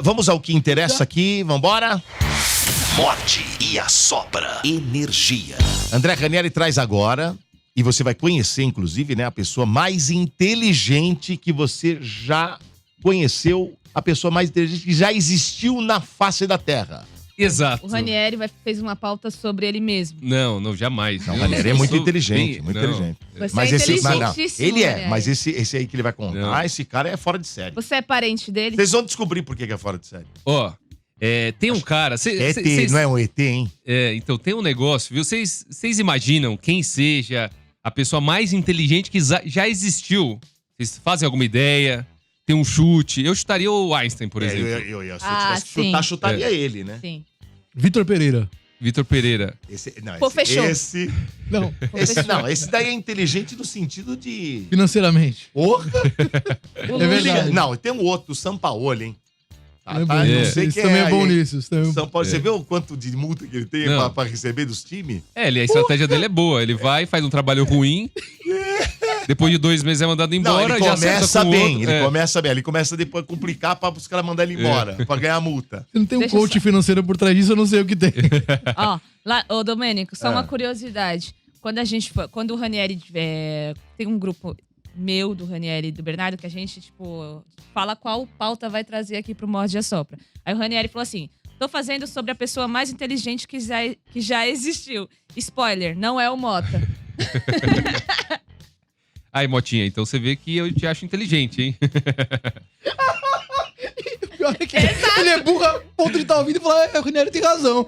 Vamos ao que interessa aqui, vambora. Morde e assopra energia. André Ranieri traz agora, e você vai conhecer, inclusive, né, a pessoa mais inteligente que você já conheceu, a pessoa mais inteligente que já existiu na face da Terra. Exato. O Ranieri fez uma pauta sobre ele mesmo. Não, jamais. Não, o Ranieri é muito inteligente, muito inteligente. Você é inteligentíssimo, ele é, Ranieri. mas esse aí que ele vai contar, esse cara é fora de série. Você é parente dele? Vocês vão descobrir por que é fora de série. Ó, tem um cara... ET, não é um ET, hein? Então tem um negócio, viu? Vocês imaginam quem seja a pessoa mais inteligente que já existiu? Vocês fazem alguma ideia? Tem um chute? Eu chutaria o Einstein, por exemplo. Se eu tivesse que chutar, chutaria ele, né? Sim. Vitor Pereira. Vitor Pereira. Fechou. Esse daí é inteligente no sentido de... Financeiramente. Porra! É verdade. Não, tem um outro, o Sampaoli, hein? Não sei quem também é bom nisso. São Paulo, você vê o quanto de multa que ele tem pra receber dos times? A estratégia dele é boa. Ele vai, faz um trabalho ruim. Depois de 2 meses é mandado embora. Ele começa bem. Ele começa bem. Ele começa depois a complicar para os caras mandarem ele embora. Pra ganhar a multa. Se não tem um coach financeiro por trás disso, eu não sei o que tem. Ô Domênico, só uma curiosidade. Quando o Ranieri tem um grupo meu, do Ranieri e do Bernardo, que a gente, fala qual pauta vai trazer aqui pro Morde e Assopra. Aí o Ranieri falou assim, tô fazendo sobre a pessoa mais inteligente que já existiu. Spoiler, não é o Mota. Aí, Motinha, então você vê que eu te acho inteligente, hein? Pior é que ele é burro a ponto de estar ouvindo e falar, o Ranieri tem razão.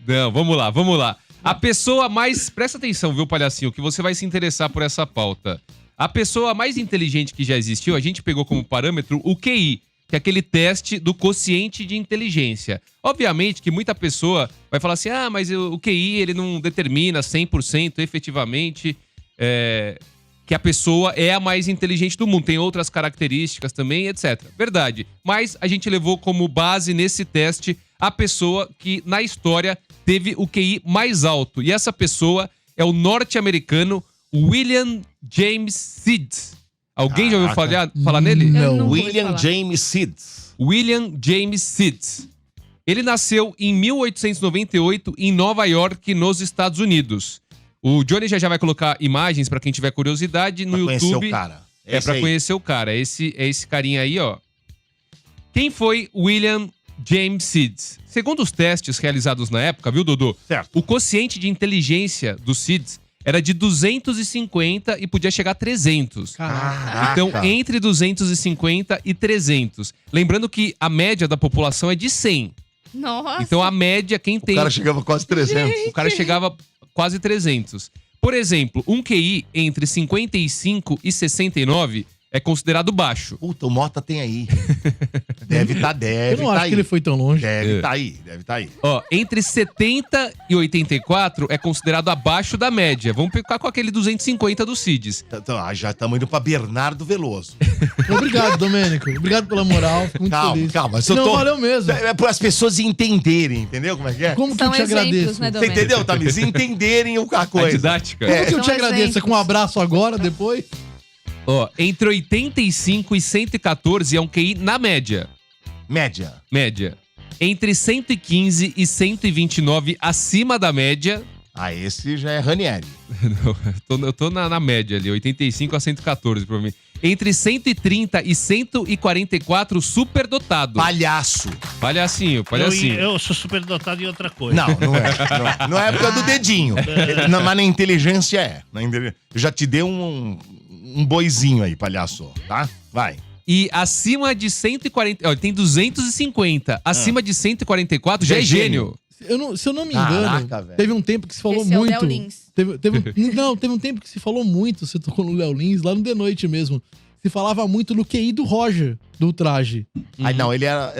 Não, vamos lá. A pessoa mais... Presta atenção, viu, palhacinho, que você vai se interessar por essa pauta. A pessoa mais inteligente que já existiu, a gente pegou como parâmetro o QI, que é aquele teste do quociente de inteligência. Obviamente que muita pessoa vai falar assim, mas o QI ele não determina 100% efetivamente que a pessoa é a mais inteligente do mundo. Tem outras características também, etc. Verdade. Mas a gente levou como base nesse teste a pessoa que na história teve o QI mais alto. E essa pessoa é o norte-americano William James Sidds. Alguém já ouviu falar nele? Não. William James Sidds. William James Sidds. Ele nasceu em 1898 em Nova York, nos Estados Unidos. O Johnny já vai colocar imagens pra quem tiver curiosidade no YouTube. Conhecer o cara. Pra conhecer o cara. Esse carinha aí, ó. Quem foi William James Sidds? Segundo os testes realizados na época, viu, Dodô? Certo. O quociente de inteligência do Sidds era de 250 e podia chegar a 300. Caraca. Então, entre 250 e 300. Lembrando que a média da população é de 100. Nossa. Então, a média, quem tem... O cara chegava quase 300. O cara chegava quase 300. Por exemplo, um QI entre 55 e 69 é considerado baixo. Puta, o Mota tem aí. Deve estar Eu não acho que ele foi tão longe. Deve estar aí. Ó, entre 70 e 84 é considerado abaixo da média. Vamos ficar com aquele 250 do Sidds. Então, já estamos indo pra Bernardo Veloso. Obrigado, Domênico. Obrigado pela moral. Fico muito feliz. Calma. Valeu mesmo. É para as pessoas entenderem, entendeu como é que é? Como que São eu te exemplos, agradeço? né, Você Domênico? entendeu, Tamiz? Entenderem a coisa. A didática. Como que eu te São agradeço? É exemplos. com um abraço agora, depois? Ó, entre 85 e 114 é um QI na média. Média. Entre 115 e 129 acima da média. Esse já é Ranieri. Eu tô na média ali, 85 a 114 pra mim. Entre 130 e 144 superdotado. Palhacinho. Eu sou superdotado em outra coisa. Não é. Não é por causa do dedinho. Mas na inteligência é. Eu já te dei um boizinho aí, palhaço. Tá? Vai. E acima de 140... Ó, tem 250. Acima de 144 já é gênio. Se eu não me engano, teve um tempo que se falou Esse é o muito. Léo Lins. Teve um tempo que se falou muito, você tocou no Léo Lins, lá no The Noite mesmo. Se falava muito no QI do Roger, do Traje. Não, ele era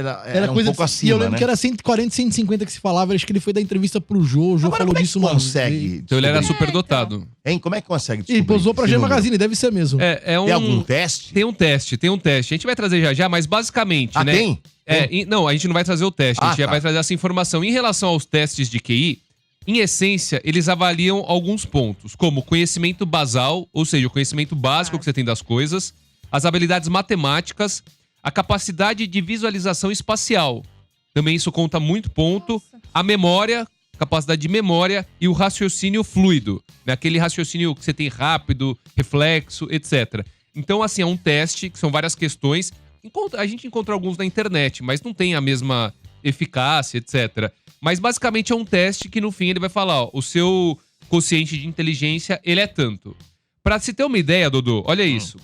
um pouco acima, E eu lembro né? que era 140, 150 que se falava. Acho que ele foi dar entrevista pro Jô. O Jô Agora, falou como é disso que uma consegue? vez. Então ele era superdotado. Hein? Como é que consegue E descobrir? posou pra esse G número? Magazine, deve ser mesmo. Tem algum teste? Tem um teste. A gente vai trazer já, mas basicamente, né? Tem? Não, a gente não vai trazer o teste. A gente já tá. vai trazer essa informação. Em relação aos testes de QI, em essência, eles avaliam alguns pontos, como conhecimento basal, ou seja, o conhecimento básico que você tem das coisas, as habilidades matemáticas, A capacidade de visualização espacial. Também isso conta muito ponto. Nossa. A memória, capacidade de memória e o raciocínio fluido. Né? Aquele raciocínio que você tem rápido, reflexo, etc. Então, assim, é um teste, que são várias questões. A gente encontra alguns na internet, mas não tem a mesma eficácia, etc. Mas, basicamente, é um teste que, no fim, ele vai falar, ó, o seu quociente de inteligência, ele é tanto. Pra se ter uma ideia, Dodô, olha isso.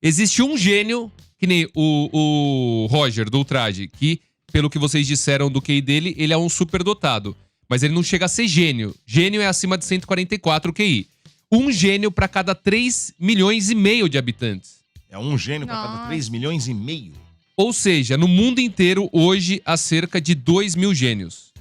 Existe um gênio, que nem o Roger, do Ultraje, que, pelo que vocês disseram do QI dele, ele é um superdotado. Mas ele não chega a ser gênio. Gênio é acima de 144 QI. Um gênio pra cada 3,5 milhões de habitantes. É um gênio pra cada 3,5 milhões. Ou seja, no mundo inteiro, hoje, há cerca de 2 mil gênios.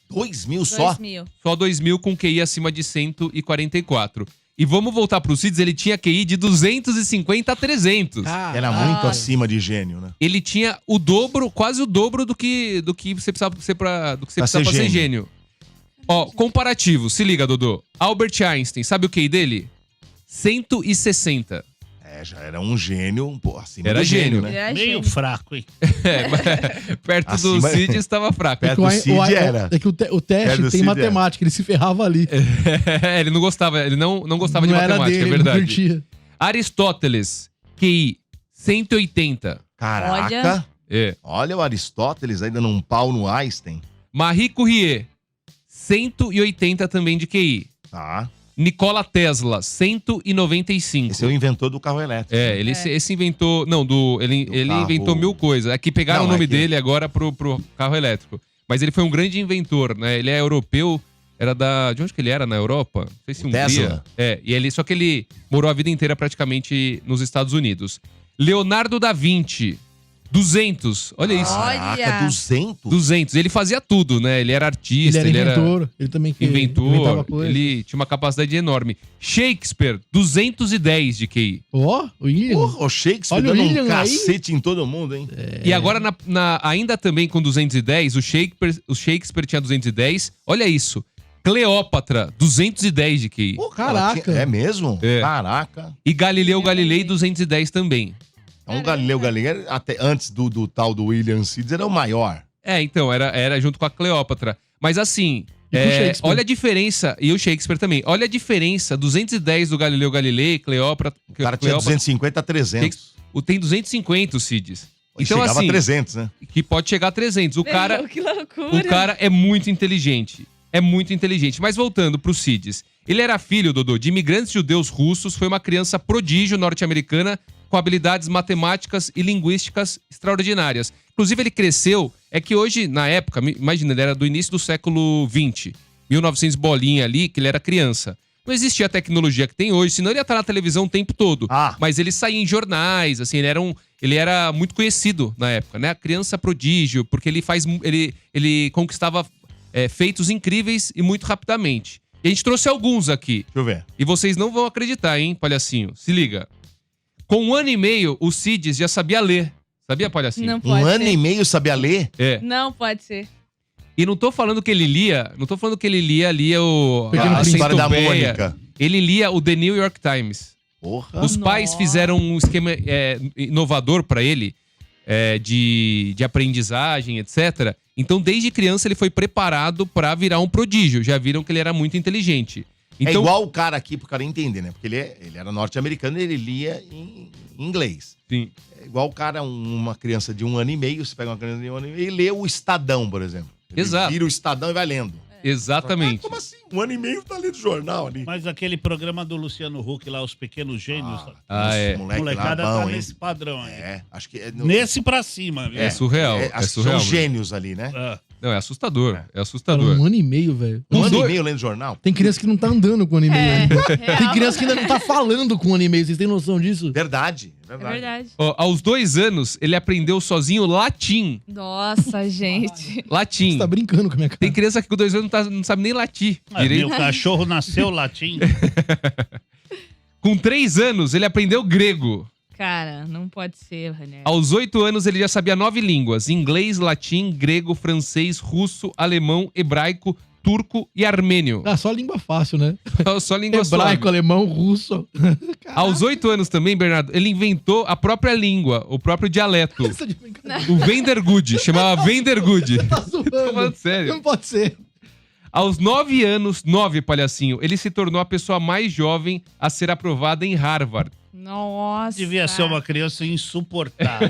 2 mil só? 2.000. Só 2 mil com QI acima de 144. E vamos voltar pro Cids, ele tinha QI de 250 a 300. Era muito acima de gênio, né? Ele tinha o dobro, quase o dobro do que você precisava ser pra ser gênio. Ó, comparativo, se liga, Dodô. Albert Einstein, sabe o QI dele? 160. Já era um gênio, pô, acima Era do gênio, gênio. né? Ele é Meio gênio. fraco, hein? Mas perto do Acima- Cid estava fraco. Perto do Cid era. É que o teste Perto do tem Cid matemática, ele se ferrava ali. Ele não gostava, ele não gostava de Não era matemática, dele, é ele não verdade. curtia. Aristóteles, QI 180. Caraca! É. Olha o Aristóteles aí dando um pau no Einstein. Marie Curie, 180 também de QI. Tá. Nikola Tesla, 195. Esse é o inventor do carro elétrico. Esse inventou. Não, ele carro. inventou mil coisas. É que pegaram Não, o nome é que- dele agora pro carro elétrico. Mas ele foi um grande inventor, né? Ele é europeu. Era da. De onde que ele era? Na Europa? Não sei se O Hungria. Tesla? Só que ele morou a vida inteira praticamente nos Estados Unidos. Leonardo da Vinci, 200. Olha isso. Caraca, Olha. 200? 200. Ele fazia tudo, né? Ele era artista, Ele era inventor, ele também que inventava inventor. coisa. Ele tinha uma capacidade enorme. Shakespeare, 210 de QI. Ó, o William. Porra, o Shakespeare Olha o dando um William aí. cacete em todo mundo, hein? E agora, ainda também com 210, o Shakespeare tinha 210. Olha isso. Cleópatra, 210 de QI. Pô, Caraca. É mesmo? É. Caraca. E Galileu Galilei, 210 também. Então, o Galileu Galilei, até antes do tal do William Sidis, era o maior. Então, era junto com a Cleópatra. Mas assim, E com o Shakespeare. olha a diferença, e o Shakespeare também, olha a diferença, 210 do Galileu Galilei, Cleópatra... O cara tinha 250 a 300. Tem 250 o Cides. E Então chegava assim, a 300, né? que pode chegar a 300. O cara... Meu, que loucura. O cara é muito inteligente. É muito inteligente. Mas voltando pro Cides. Ele era filho, Dodô, de imigrantes judeus russos, foi uma criança prodígio norte-americana com habilidades matemáticas e linguísticas extraordinárias. Inclusive, ele cresceu... É que hoje, na época, imagina, ele era do início do século XX, 1900 bolinha ali, que ele era criança. Não existia a tecnologia que tem hoje, senão ele ia estar na televisão o tempo todo. Mas ele saía em jornais, assim, ele era muito conhecido na época, né? Criança prodígio, porque ele conquistava feitos incríveis e muito rapidamente. E a gente trouxe alguns aqui. Deixa eu ver. E vocês não vão acreditar, hein, palhacinho? Se liga. Com 1 ano e meio, o Cides já sabia ler. Sabia, palhacinho? Não pode Um ser. ano e meio sabia ler? É. Não pode ser. E não tô falando que ele lia, ali A história da Mônica. Ele lia o The New York Times. Porra. Os pais fizeram um esquema inovador pra ele, de aprendizagem, etc. Então, desde criança, ele foi preparado pra virar um prodígio. Já viram que ele era muito inteligente. Então, É igual o cara aqui, pro cara entender, né? Porque ele era norte-americano e ele lia em inglês. Sim. É igual o cara, uma criança de 1 ano e meio, você pega uma criança de 1 ano e meio e lê o Estadão, por exemplo. Ele Exato. vira o Estadão e vai lendo. Exatamente. Como assim? 1 ano e meio tá lendo jornal ali. Mas aquele programa do Luciano Huck lá, Os Pequenos Gênios, Esse a moleque molecada lá tá bom, hein? nesse padrão aí. Acho que... Nesse pra cima, viu? É surreal. acho É que surreal. são mesmo. gênios ali, né? Não, é assustador. É Cara, assustador. 1 ano e meio, velho. 1 Os ano dois- e meio lendo jornal? Tem criança que não tá andando com 1 ano e meio. É, ainda. Tem real. criança que ainda não tá falando com 1 ano e meio. Vocês têm noção disso? Verdade. É verdade. Ó, aos 2 anos, ele aprendeu sozinho latim. Nossa, gente. Latim. Você tá brincando com a minha cara. Tem criança que com 2 anos não sabe nem latir direito. Meu cachorro nasceu latim. Com 3 anos, ele aprendeu grego. Cara, não pode ser, René. Aos 8 anos, ele já sabia 9 línguas: inglês, latim, grego, francês, russo, alemão, hebraico, turco e armênio. Ah, só língua fácil, né? Só língua Hebraico, suave. alemão, russo. Aos 8 anos também, Bernardo, ele inventou a própria língua, o próprio dialeto. Isso é de brincadeira. O Vendergood, chamava Vendergood. Tá Tô zoando. falando sério. Não pode ser. Aos 9 anos, 9, palhacinho, ele se tornou a pessoa mais jovem a ser aprovada em Harvard. Nossa. Devia ser uma criança insuportável.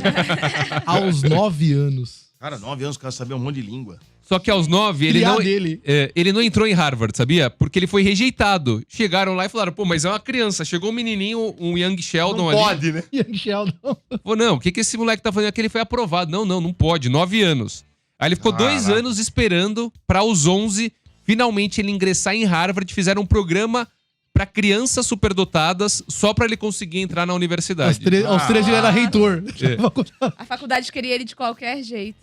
Aos 9 anos. Cara, 9 anos o cara sabia um monte de língua. Só que aos 9, ele Criar não, dele. ele não entrou em Harvard, sabia? Porque ele foi rejeitado. Chegaram lá e falaram, pô, mas é uma criança. Chegou um menininho, um Young Sheldon ali. Pode, né? Young Sheldon. Falou, não, o que esse moleque tá fazendo aqui? Ele foi aprovado. Não pode. 9 anos. Aí ele ficou 2 Caraca. anos esperando pra aos 11, finalmente ele ingressar em Harvard. Fizeram um programa pra crianças superdotadas só pra ele conseguir entrar na universidade. Aos 13 ele era reitor. A faculdade queria ele de qualquer jeito.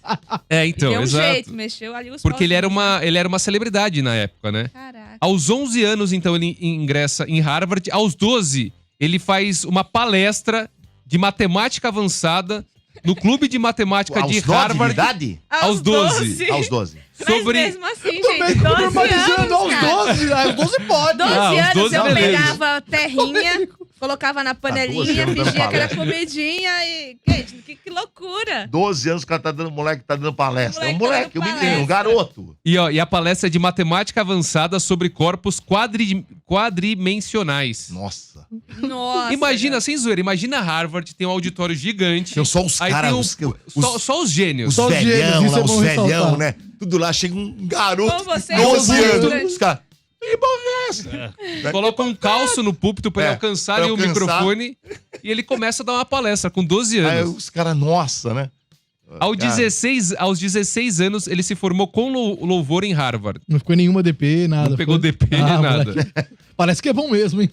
É, então, Deu um exato. jeito, mexeu ali os Porque ele era, pauzinhos. ele era uma celebridade na época, né? Caraca. Aos 11 anos, então, ele ingressa em Harvard. Aos 12, ele faz uma palestra de matemática avançada no Clube de Matemática Aos de 9 de Harvard. idade? Aos 12. Aos 12. Mas Sobre... mesmo assim, Também gente, 12 normalizando anos, aos cara. 12. Aos 12 pode. 12 Ah, aos anos 12 eu beleza. pegava terrinha, colocava na 12 panelinha, anos dando fingia que era palestra. comidinha e... Gente, que loucura. 12 anos o cara tá dando, moleque tá dando palestra. É um Moleque moleque, tá um dando menino, um palestra. garoto. E a palestra é de matemática avançada sobre corpos quadrimensionais. Nossa. Nossa. Imagina, cara. sem zoeira, imagina Harvard, tem um auditório gigante. Tem só os Aí caras, tem só os gênios. os Só os gêmeos, velhão isso lá, é bom os velhão, ressaltar. né? Tudo lá, chega um garoto Com você, de 12 eu vou, anos. né? Os caras, que porra é essa? Coloca um calço no púlpito pra ele É, alcançar pra ali o alcançar. microfone e ele começa a dar uma palestra com 12 Aí anos. os caras, nossa, né? Aos Cara, 16 anos, ele se formou com louvor em Harvard. Não ficou em nenhuma DP, nada. Não pegou Foi- DP, nada. moleque. Parece que é bom mesmo, hein?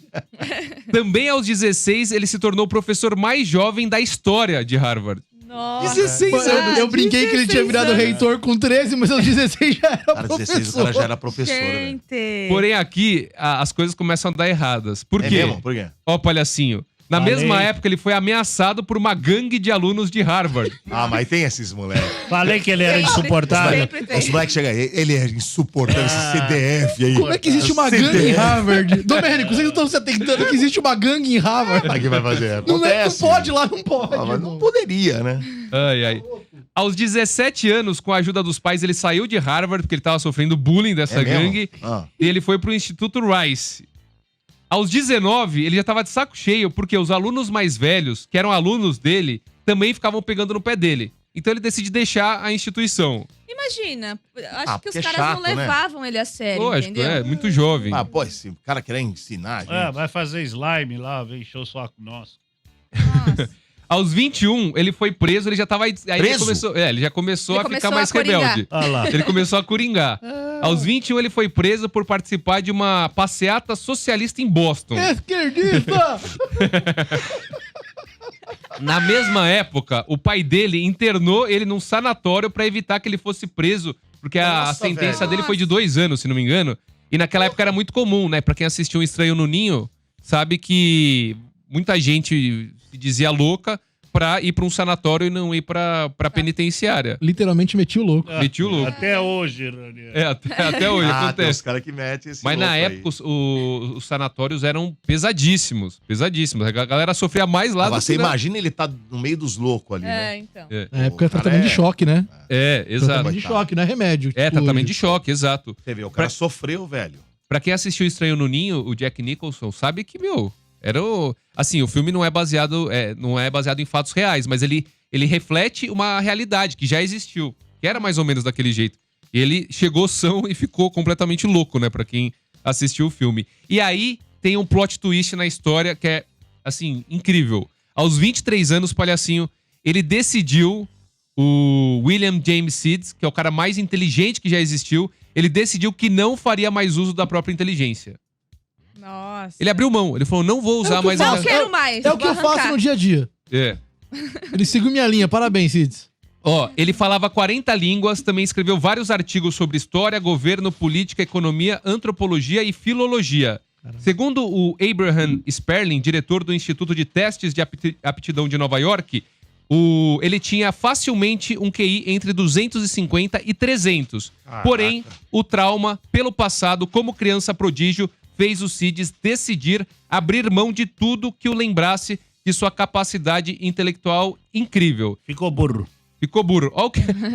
Também aos 16, ele se tornou o professor mais jovem da história de Harvard. Nossa. 16 anos. Eu brinquei que ele tinha 16 virado anos. reitor com 13, mas aos 16 já era Cara, professor. 16 o cara já era professor, velho. Gente. Porém, aqui, as coisas começam a dar erradas. Por É quê? mesmo? Por quê? Ó, palhacinho. Na Falei. mesma época, ele foi ameaçado por uma gangue de alunos de Harvard. Ah, mas tem esses moleques. Falei que ele era Sempre, insuportável. sempre tem. Os moleques chegam aí, ele é insuportável, esse CDF aí. Como é que existe uma gangue em CDF. Harvard? Domênico, vocês não estão se atentando que existe uma gangue em Harvard? Mas que vai fazer? Não, é, Acontece. não pode lá, não pode. Ah, mas irmão. não poderia, né? Ai, ai. Aos 17 anos, com a ajuda dos pais, ele saiu de Harvard, porque ele estava sofrendo bullying dessa É mesmo? gangue. Ah. E ele foi pro Instituto Rice. Aos 19, ele já tava de saco cheio, porque os alunos mais velhos, que eram alunos dele, também ficavam pegando no pé dele. Então ele decide deixar a instituição. Imagina, acho Ah, que os porque é caras não chato, né? levavam ele a sério, Lógico, entendeu? é, muito jovem. Ah, pô, esse cara querer ensinar, gente. É, vai fazer slime lá, vem encher o saco nosso. Nossa. Aos 21, ele foi preso, ele já tava... Aí ele Preso? começou, ele já começou Ele a começou ficar mais a coringar. rebelde. Olha lá. Ele começou a coringar. Aos 21, ele foi preso por participar de uma passeata socialista em Boston. Esquerdista! Na mesma época, o pai dele internou ele num sanatório pra evitar que ele fosse preso, porque a Nossa, sentença velho. dele foi de 2 anos, se não me engano. E naquela época era muito comum, né? Pra quem assistiu Um Estranho no Ninho, sabe que muita gente se dizia louca pra ir pra um sanatório e não ir pra penitenciária. Literalmente meti o louco. Meti o louco. Até hoje, Ranieri. É, até hoje Ah, tem acontece. os caras que metem esse Mas na louco aí. época os sanatórios eram pesadíssimos. Pesadíssimos. A galera sofria mais lá Agora, do você que na... imagina ele tá no meio dos loucos ali, né? É, então. Na época é O cara tratamento é- de choque, né? Exato. Tratamento de choque, não é remédio. É, tipo tratamento hoje. de choque, exato. Você vê, o cara sofreu, velho. Pra quem assistiu Estranho no Ninho, o Jack Nicholson sabe que, era o... Assim, o filme não é baseado em fatos reais, mas ele reflete uma realidade que já existiu, que era mais ou menos daquele jeito. Ele chegou são e ficou completamente louco, né, pra quem assistiu o filme. E aí tem um plot twist na história que é, assim, incrível. Aos 23 anos, palhacinho, ele decidiu, o William James Seeds, que é o cara mais inteligente que já existiu, ele decidiu que não faria mais uso da própria inteligência. Nossa. Ele abriu mão, ele falou, não vou usar É o que mais eu a... Não quero mais. É o que vou eu faço arrancar. no dia a dia. É. Ele seguiu minha linha. Parabéns, Cids. Ó, ele falava 40 línguas, também escreveu vários artigos sobre história, governo, política, economia, antropologia e filologia. Segundo o Abraham Sperling, diretor do Instituto de Testes de Aptidão de Nova York, Ele tinha facilmente um QI entre 250 e 300. Caraca. Porém, o trauma, pelo passado, como criança prodígio, fez o Cides decidir abrir mão de tudo que o lembrasse de sua capacidade intelectual incrível. Ficou burro. Ficou burro. Olha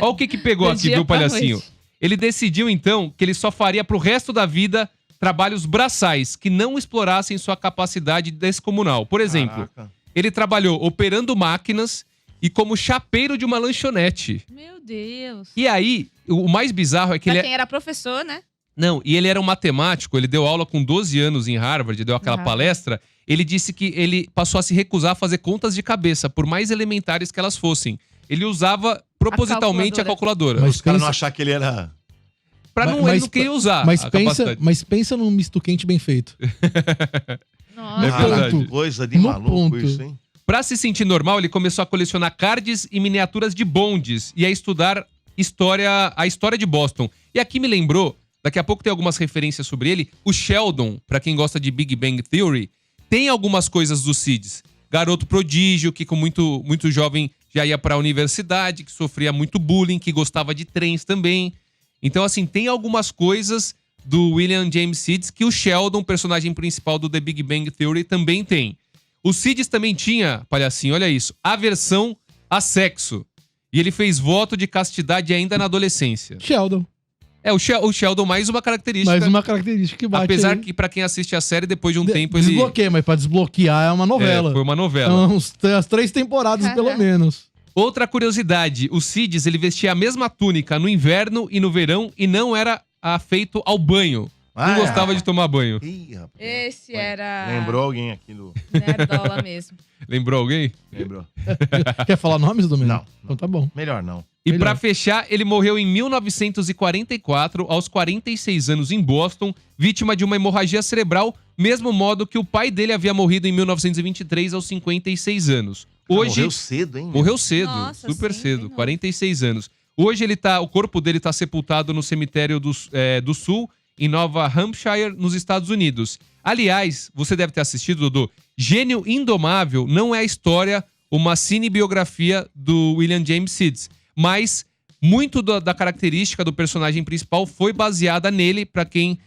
o que pegou Do aqui, dia viu, pra palhacinho? noite. Ele decidiu, então, que ele só faria pro resto da vida trabalhos braçais, que não explorassem sua capacidade descomunal. Por exemplo, Caraca. ele trabalhou operando máquinas e como chapeiro de uma lanchonete. Meu Deus. E aí, o mais bizarro é que Pra ele... quem era professor, né? Não, e ele era um matemático, ele deu aula com 12 anos em Harvard, deu aquela Aham. palestra. Ele disse que ele passou a se recusar a fazer contas de cabeça, por mais elementares que elas fossem. Ele usava propositalmente a calculadora. Mas Os caras não pensa- achar que ele era... Ele não queria usar Mas a pensa, capacidade. mas pensa num misto quente bem feito. Nossa. É verdade. ponto. Coisa de No maluco ponto. isso, hein? Pra se sentir normal, ele começou a colecionar cards e miniaturas de bondes e a estudar a história de Boston. E aqui me lembrou, daqui a pouco tem algumas referências sobre ele, o Sheldon, pra quem gosta de Big Bang Theory, tem algumas coisas do Cides. Garoto prodígio, que com muito jovem já ia pra universidade, que sofria muito bullying, que gostava de trens também. Então, assim, tem algumas coisas do William James Cides que o Sheldon, personagem principal do The Big Bang Theory, também tem. O Cides também tinha, palhacinho, olha isso, aversão a sexo. E ele fez voto de castidade ainda na adolescência. Sheldon. É, o Sheldon, mais uma característica. Mais uma característica que bate Apesar aí. que, pra quem assiste a série, depois de um tempo ele... Desbloqueia, mas pra desbloquear é uma novela. Foi uma novela. São as 3 temporadas, pelo menos. Outra curiosidade, o Cides, ele vestia a mesma túnica no inverno e no verão e não era afeito ao banho. Não gostava de tomar banho. Ih, rapaz. Esse era Lembrou alguém aqui do... nerdola mesmo. Lembrou alguém? Lembrou? Quer falar nomes, Domênico? Não. Então tá bom. Melhor não. E Melhor. pra fechar, ele morreu em 1944, aos 46 anos, em Boston, vítima de uma hemorragia cerebral, mesmo modo que o pai dele havia morrido em 1923, aos 56 anos. Hoje, Morreu cedo, hein? morreu cedo, Nossa, super sim, cedo, bem novo. 46 anos. Hoje o corpo dele tá sepultado no cemitério do Sul, em Nova Hampshire, nos Estados Unidos. Aliás, você deve ter assistido, Dodô, Gênio Indomável não é a história, uma cinebiografia do William James Cides, mas muito da característica do personagem principal foi baseada nele. Pra quem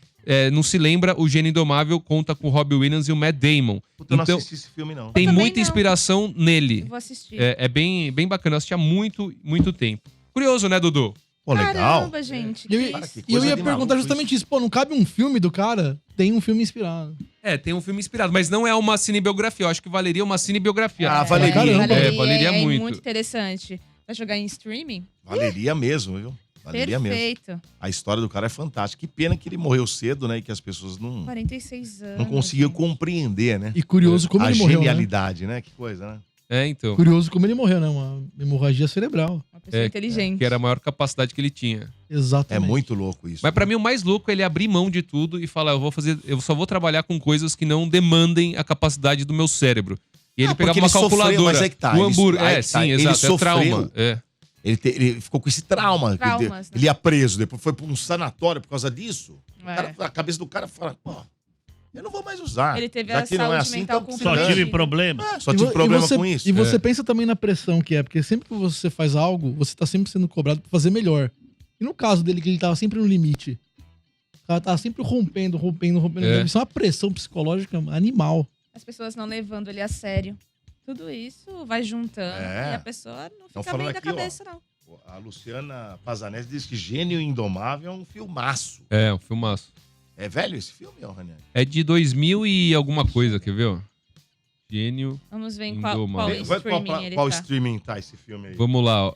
não se lembra, o Gênio Indomável conta com o Robbie Williams e o Matt Damon. Puta, eu não Então, assisti esse filme, não. tem também muita não. inspiração nele. Eu vou assistir. É bem bacana, eu assisti há muito, muito tempo. Curioso, né, Dudu? Pô, legal. Caramba, gente. E eu, que Cara, isso? que e eu coisa ia de perguntar maluco justamente isso. Pô, não cabe um filme do cara? Tem um filme inspirado. Tem um filme inspirado, mas não é uma cinebiografia. Eu acho que valeria uma cinebiografia. Ah, valeria. Caramba. Valeria muito. muito interessante. Vai jogar em streaming? Valeria mesmo, viu? Valeria mesmo. Perfeito. A história do cara é fantástica. Que pena que ele morreu cedo, né? E que as pessoas não 46 anos. não conseguiam gente. compreender, né? E curioso como a ele morreu, né? genialidade, né? Que coisa, né? Então. Curioso como ele morreu, né? Uma hemorragia cerebral. Uma pessoa inteligente. Que era a maior capacidade que ele tinha. É Exatamente. muito louco isso. Mas pra mim o mais louco é ele abrir mão de tudo e falar, eu só vou trabalhar com coisas que não demandem a capacidade do meu cérebro. E ele pegava porque uma ele sofreu, calculadora. mas é que tá, o ele- hambúrguer. aí que tá, Sim, ele exato. É sofreu. trauma. Ele ficou com esse trauma. Traumas, né? Ele ia preso, depois foi pra um sanatório por causa disso. O É. cara- a cabeça do cara fala, pô, eu não vou mais usar. Ele teve Já a que não é saúde assim, mental então Só comprometida. tive problema. Só E tive vo- problema você, com isso. E você pensa também na pressão que é, porque sempre que você faz algo, você tá sempre sendo cobrado pra fazer melhor. E no caso dele, que ele tava sempre no limite. O cara tava sempre rompendo. Isso é uma pressão psicológica animal. As pessoas não levando ele a sério. Tudo isso vai juntando É. e a pessoa não Tão fica falando bem da aqui, ó. cabeça, não. A Luciana Pazanese diz que Gênio Indomável é um filmaço. É, um filmaço. É velho esse filme, ó, Ranieri? É de 2000 e alguma coisa, quer ver? Ó? Gênio. Vamos ver em qual Indomável. streaming ele Qual tá. streaming tá esse filme aí? Vamos lá, ó.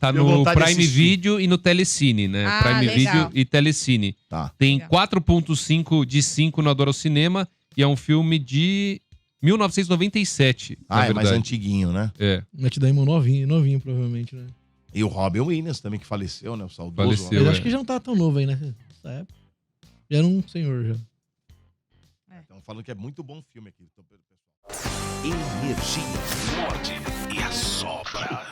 Tá Tenho no vontade de Prime assistir. Video e no Telecine, né? Ah, Prime legal. Video e Telecine. Tá. Tem Legal. 4.5 de 5 no Adoro Cinema e é um filme de 1997, na Ah, é mais verdade. antiguinho, né? É, Matt Damon novinho, provavelmente, né? E o Robin Williams também, que faleceu, né? O saudoso. Faleceu. Robin. Ele é. acho que já não tá tão novo aí, né? Nessa época. Já era um senhor, já. Estão falando que é muito bom filme aqui. Então, pessoal. Energia. Morde e assopra.